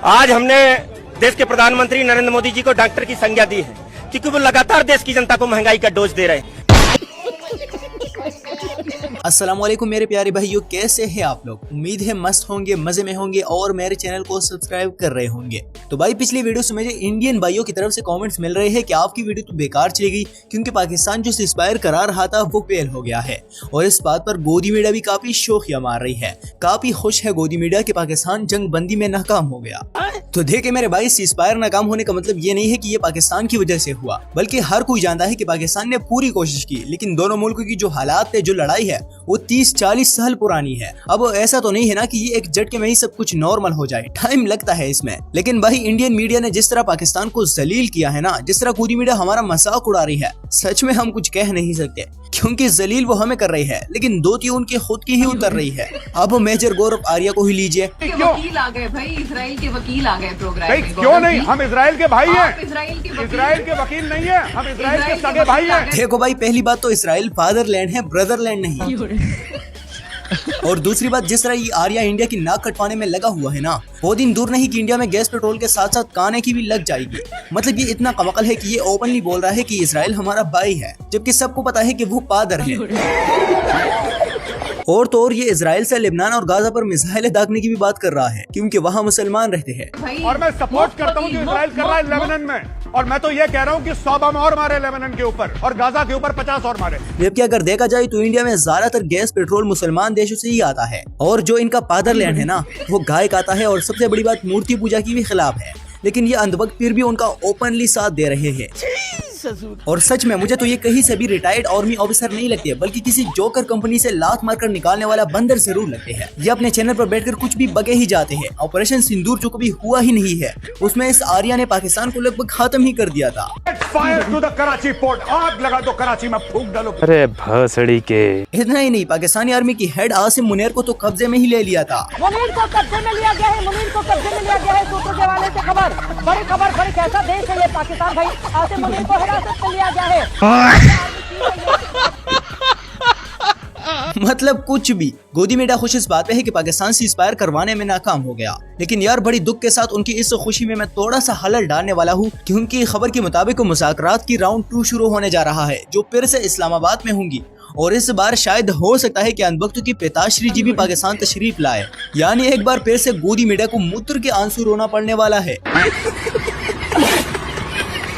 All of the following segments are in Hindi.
आज हमने देश के प्रधानमंत्री नरेंद्र मोदी जी को डॉक्टर की संज्ञा दी है, क्योंकि वो लगातार देश की जनता को महंगाई का डोज दे रहे हैं। अस्सलाम वालेकुम मेरे प्यारे भाइयों, कैसे हैं आप लोग? उम्मीद है मस्त होंगे, मजे में होंगे और मेरे चैनल को सब्सक्राइब कर रहे होंगे। तो भाई पिछली वीडियो से मुझे इंडियन भाइयों की तरफ से कमेंट्स मिल रहे हैं कि आपकी वीडियो तो बेकार चली गई, क्योंकि पाकिस्तान जो सीज़फायर करा रहा था वो फेल हो गया है। और इस बात पर गोदी मीडिया भी काफी शोखिया मार रही है। काफी खुश है गोदी मीडिया कि पाकिस्तान जंग बंदी में नाकाम हो गया। तो देखे मेरे भाई, सीज़फायर नाकाम होने का मतलब ये नहीं है कि ये पाकिस्तान की वजह से हुआ, बल्कि हर कोई जानता है कि पाकिस्तान ने पूरी कोशिश की, लेकिन दोनों मुल्कों की जो हालात है, जो लड़ाई है, वो 30-40 साल पुरानी है। अब ऐसा तो नहीं है ना कि ये एक झटके में ही सब कुछ नॉर्मल हो जाए, टाइम लगता है इसमें। लेकिन भाई इंडियन मीडिया ने जिस तरह पाकिस्तान को जलील किया है ना, जिस तरह गोदी मीडिया हमारा मजाक उड़ा रही है, सच में हम कुछ कह नहीं सकते, क्योंकि जलील वो हमें कर रही है, लेकिन दोती उनकी खुद की ही उतर रही है। अब मेजर गौरव आर्या को ही लीजिए। वकील आ गए भाई, इजराइल के वकील आ गए प्रोग्राम में। क्यों नहीं? हम इजराइल के भाई हैं। इजराइल के वकील नहीं है, हम इजराइल के सगे भाई हैं। देखो भाई, पहली बात तो इजराइल फादरलैंड है, ब्रदरलैंड नहीं। और दूसरी बात, जिस तरह ये आर्या इंडिया की नाक कटवाने में लगा हुआ है ना, वो दिन दूर नहीं कि इंडिया में गैस पेट्रोल के साथ साथ खाने की भी लग जाएगी। मतलब ये इतना कमकल है कि ये ओपनली बोल रहा है कि इजराइल हमारा भाई है, जबकि सबको पता है कि वो पादर है। और तो और ये इजराइल से लेबनान और गाजा पर मिसाइलें दागने की भी बात कर रहा है, क्योंकि वहाँ मुसलमान रहते हैं। और मैं सपोर्ट करता हूँ जो इजराइल कर रहा है लेबनान में, और मैं तो ये कह रहा हूँ कि 100 बम और मारे लेबनान के ऊपर और गाजा के ऊपर 50 और मारे। जबकि अगर देखा जाए तो इंडिया में ज्यादातर गैस पेट्रोल मुसलमान देशों से ही आता है, और जो इनका फादरलैंड है ना, वो गाय खाता है। और सबसे बड़ी बात, मूर्ति पूजा की भी खिलाफ है, लेकिन ये अंधभक्त फिर भी उनका ओपनली साथ दे रहे हैं। और सच में मुझे तो ये कहीं से भी रिटायर्ड आर्मी ऑफिसर नहीं लगते, बल्कि किसी जोकर कंपनी से लात मारकर निकालने वाला बंदर जरूर लगते हैं। ये अपने चैनल पर बैठकर कुछ भी बगे ही जाते हैं। ऑपरेशन सिंदूर जो कभी हुआ ही नहीं है, उसमें इस आर्या ने पाकिस्तान को लगभग खत्म ही कर दिया था। Fire to the Karachi port, आग लगा दो कराची में, फूंक डालो। अरे भसड़ी के। इतना ही नहीं, पाकिस्तानी आर्मी की हेड आसिम मुनीर को तो कब्जे में ही ले लिया था। मुनीर को कब्जे में लिया गया है, मुनीर को कब्जे में लिया गया है। सूत्रों के हवाले से खबर, बड़ी कैसा देश है ये पाकिस्तान भाई। आसिम मुनीर को हिरासत में लिया गया है। मतलब कुछ भी। गोदी मीडिया खुश इस बात पे है कि पाकिस्तान सीज़फायर करवाने में नाकाम हो गया, लेकिन यार बड़ी दुख के साथ उनकी इस खुशी में मैं थोड़ा सा खलल डालने वाला हूँ, क्योंकि खबर के मुताबिक मुज़ाकरात की राउंड 2 शुरू होने जा रहा है, जो फिर से इस्लामाबाद में होंगी। और इस बार शायद हो सकता है कि अनबख्तों की पिताश्री जी भी पाकिस्तान तशरीफ लाए, यानी एक बार फिर से गोदी मीडिया को मूत्र के आंसू रोना पड़ने वाला है।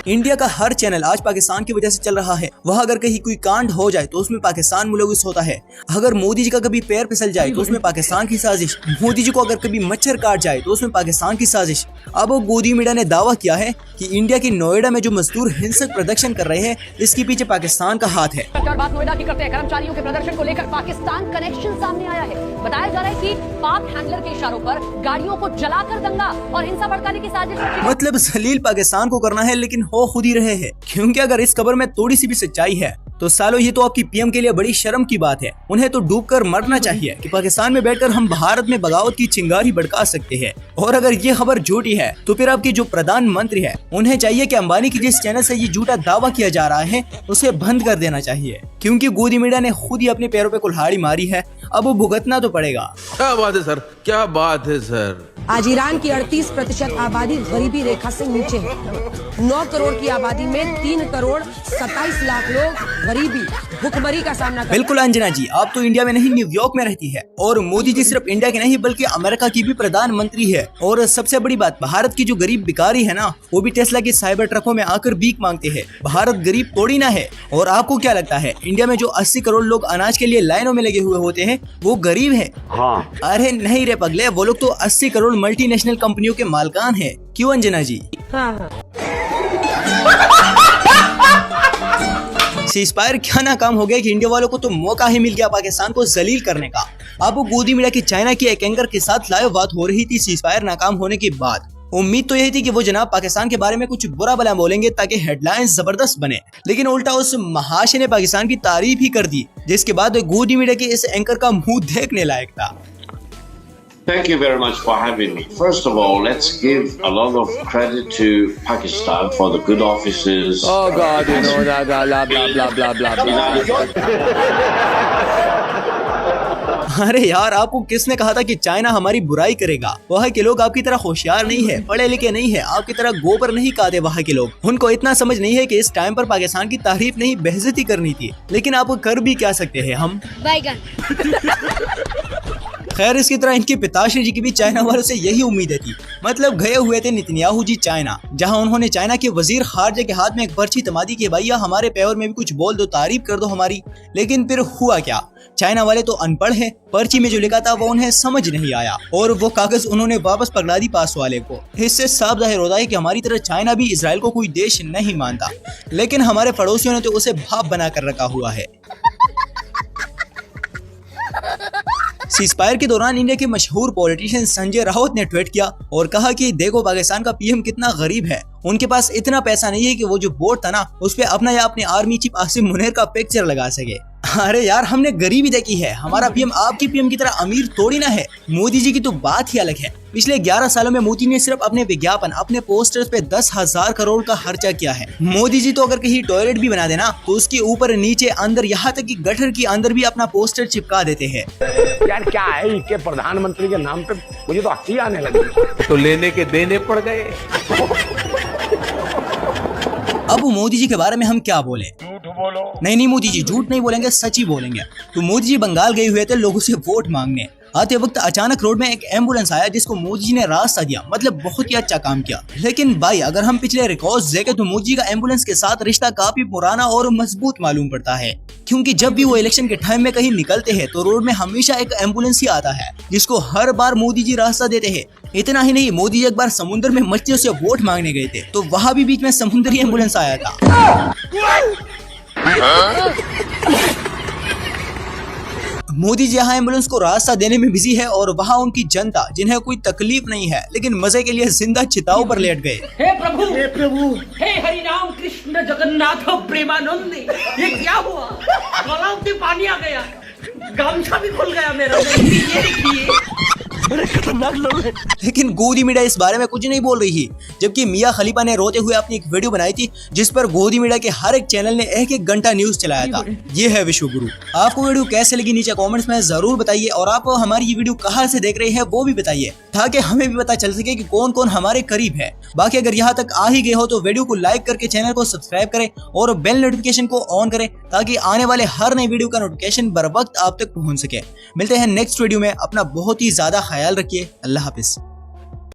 इंडिया का हर चैनल आज पाकिस्तान की वजह से चल रहा है। वहाँ अगर कहीं कोई कांड हो जाए तो उसमें पाकिस्तान मुलविस होता है। अगर मोदी जी का कभी पैर फिसल जाए तो उसमें पाकिस्तान की साजिश। मोदी जी को अगर कभी मच्छर काट जाए तो उसमें पाकिस्तान की साजिश। अब गोदी मीडिया ने दावा किया है कि इंडिया की नोएडा में जो मजदूर हिंसक प्रदर्शन कर रहे हैं, इसके पीछे पाकिस्तान का हाथ है। बात नोएडा की करते हैं। कर्मचारियों के प्रदर्शन को लेकर पाकिस्तान कनेक्शन सामने आया है। बताया जा रहा है कि पाक हैंडलर के इशारों पर गाड़ियों को जलाकर दंगा और हिंसा भड़काने की साजिश। मतलब जलील पाकिस्तान को करना है, लेकिन हो खुद ही रहे हैं। क्योंकि अगर इस खबर में थोड़ी सी भी सच्चाई है तो सालों ये तो आपकी पीएम के लिए बड़ी शर्म की बात है। उन्हें तो डूबकर मरना चाहिए कि पाकिस्तान में बैठकर हम भारत में बगावत की चिंगारी भड़का सकते हैं। और अगर ये खबर झूठी है तो फिर आपके जो प्रधानमंत्री है, उन्हें चाहिए कि अंबानी की जिस चैनल से ये झूठा दावा किया जा रहा है उसे बंद कर देना चाहिए, क्योंकि गोदी मीडिया ने खुद ही अपने पैरों पे कुल्हाड़ी मारी है। अब वो भुगतना तो पड़ेगा। क्या बात है सर, क्या बात है सर। आज ईरान की 38% आबादी गरीबी रेखा से नीचे है। 9 करोड़ की आबादी में 3 करोड़ 27 लाख लोग गरीबी, भुखमरी का सामना कर। बिल्कुल अंजना जी, आप तो इंडिया में नहीं न्यूयॉर्क में रहती है। और मोदी जी सिर्फ इंडिया के नहीं बल्कि अमेरिका की भी प्रधानमंत्री है। और सबसे बड़ी बात, भारत की जो गरीब भिखारी है ना, वो भी टेस्ला की साइबर ट्रकों में आकर भीख मांगते हैं। भारत गरीब थोड़ी ना है। और आपको क्या लगता है, इंडिया में जो 80 करोड़ लोग अनाज के लिए लाइनों में लगे हुए होते हैं वो गरीब है? हाँ। अरे नहीं रे पगले, वो लोग तो 80 करोड़ मल्टीनेशनल कंपनियों के मालकान है। क्यों अंजना जी? हाँ। सीज़फायर क्या नाकाम हो गया कि इंडिया वालों को तो मौका ही मिल गया पाकिस्तान को जलील करने का। अब गोदी मीडिया की चाइना की एक एंकर के साथ लाइव बात हो रही थी सीज़फायर नाकाम होने के बाद। उम्मीद तो यही थी कि वो जनाब पाकिस्तान के बारे में कुछ बुरा भला बोलेंगे ताकि हेडलाइंस जबरदस्त बने, लेकिन उल्टा उस महाशय ने पाकिस्तान की तारीफ ही कर दी, जिसके बाद गोदी मीडिया के इस एंकर का मुंह देखने लायक था। Thank you very much for having me. First of all, let's give a lot of credit to Pakistan for the good offices. Oh God, you know that blah blah blah blah blah blah. अरे यार, आपको किसने कहा था कि चाइना हमारी बुराई करेगा? वहाँ के लोग आपकी तरह होशियार नहीं है, पढ़े लिखे नहीं है, आपकी तरह गोबर नहीं खाते। वहाँ के लोग, उनको इतना समझ नहीं है कि इस टाइम पर पाकिस्तान की तारीफ नहीं बेइज्जती करनी थी। लेकिन आप कर भी क्या सकते हैं हम? खैर, इसकी तरह इनके पिताश्री जी की भी चाइना वालों से यही उम्मीदें थी। मतलब गए हुए थे नेतन्याहू जी चाइना, जहां उन्होंने चाइना के वजीर खारजा के हाथ में एक पर्ची थमा दी कि भैया हमारे पेवर में भी कुछ बोल दो, तारीफ कर दो हमारी। लेकिन फिर हुआ क्या? चाइना वाले तो अनपढ़ हैं, पर्ची में जो लिखा था वो उन्हें समझ नहीं आया और वो कागज उन्होंने वापस पकड़ा दी पास वाले को। इससे साफ जाहिर होता है कि हमारी तरह चाइना भी इजराइल को कोई देश नहीं मानता, लेकिन हमारे पड़ोसियों ने तो उसे बाप बना कर रखा हुआ है। सीजफायर के दौरान इंडिया के मशहूर पॉलिटिशियन संजय राउत ने ट्वीट किया और कहा कि देखो पाकिस्तान का पीएम कितना गरीब है, उनके पास इतना पैसा नहीं है कि वो जो बोर्ड था ना उस पे अपना या अपने आर्मी चीफ आसिम मुनीर का पिक्चर लगा सके। अरे यार, हमने गरीबी देखी है, हमारा पीएम आपकी पीएम की तरह अमीर थोड़ी ना है। मोदी जी की तो बात ही अलग है। पिछले 11 सालों में मोदी ने सिर्फ अपने विज्ञापन, अपने पोस्टर्स पे 10,000 करोड़ का खर्चा किया है। मोदी जी तो अगर कहीं टॉयलेट भी बना देना तो उसके ऊपर नीचे अंदर यहाँ तक कि गटर के अंदर भी अपना पोस्टर चिपका देते हैं। यार क्या है इनके प्रधानमंत्री के नाम पे, मुझे तो हंसी आने लगी। तो लेने के देने पड़ गए। अब मोदी जी के बारे में हम क्या बोले? झूठ बोलो। नहीं, मोदी जी झूठ नहीं बोलेंगे, सच ही बोलेंगे। तो मोदी जी बंगाल गए हुए थे लोगों से वोट मांगने। आते वक्त अचानक रोड में एक एम्बुलेंस आया जिसको मोदी जी ने रास्ता दिया, मतलब बहुत ही अच्छा काम किया। लेकिन भाई, अगर हम पिछले रिकॉर्ड्स देखें तो मोदी जी का एम्बुलेंस के साथ रिश्ता काफी पुराना और मजबूत मालूम पड़ता है, क्योंकि जब भी वो इलेक्शन के टाइम में कहीं निकलते हैं तो रोड में हमेशा एक एम्बुलेंस ही आता है जिसको हर बार मोदी जी रास्ता देते हैं। इतना ही नहीं, मोदी जी एक बार समुद्र में मछलियों से वोट मांगने गए थे तो वहाँ भी बीच में समुद्री एम्बुलेंस आया था। मोदी जी यहाँ एम्बुलेंस को रास्ता देने में बिजी है और वहाँ उनकी जनता, जिन्हें कोई तकलीफ नहीं है लेकिन मजे के लिए जिंदा चिताओं पर लेट गए। हे प्रभु, हे प्रभु, हे हरि राम कृष्ण जगन्नाथ प्रेमानंद, ये क्या हुआ? गलाव में पानी आ गया, गामछा भी खुल गया मेरा। ये देखिए, बड़े खतरनाक लोग हैं। लेकिन गोदी मीडिया इस बारे में कुछ नहीं बोल रही है, जबकि मियां खलीफा ने रोते हुए अपनी एक वीडियो बनाई थी जिस पर गोदी मीडिया के हर एक चैनल ने एक घंटा न्यूज चलाया था। ये है विश्व गुरु। आपको वीडियो कैसे लगी नीचे कमेंट्स में जरूर बताइए और आप हमारी ये वीडियो कहाँ से देख रहे हैं वो भी बताइए, ताकि हमें भी पता चल सके कि कौन कौन हमारे करीब है। बाकी अगर यहाँ तक आ ही गए हो तो वीडियो को लाइक करके चैनल को सब्सक्राइब करें और बेल नोटिफिकेशन को ऑन करें ताकि आने वाले हर नई वीडियो का नोटिफिकेशन बर वक्त आप तक पहुँच सके। मिलते हैं नेक्स्ट वीडियो में। अपना बहुत ही ज्यादा ख्याल रखिए। अल्लाह हाफिज।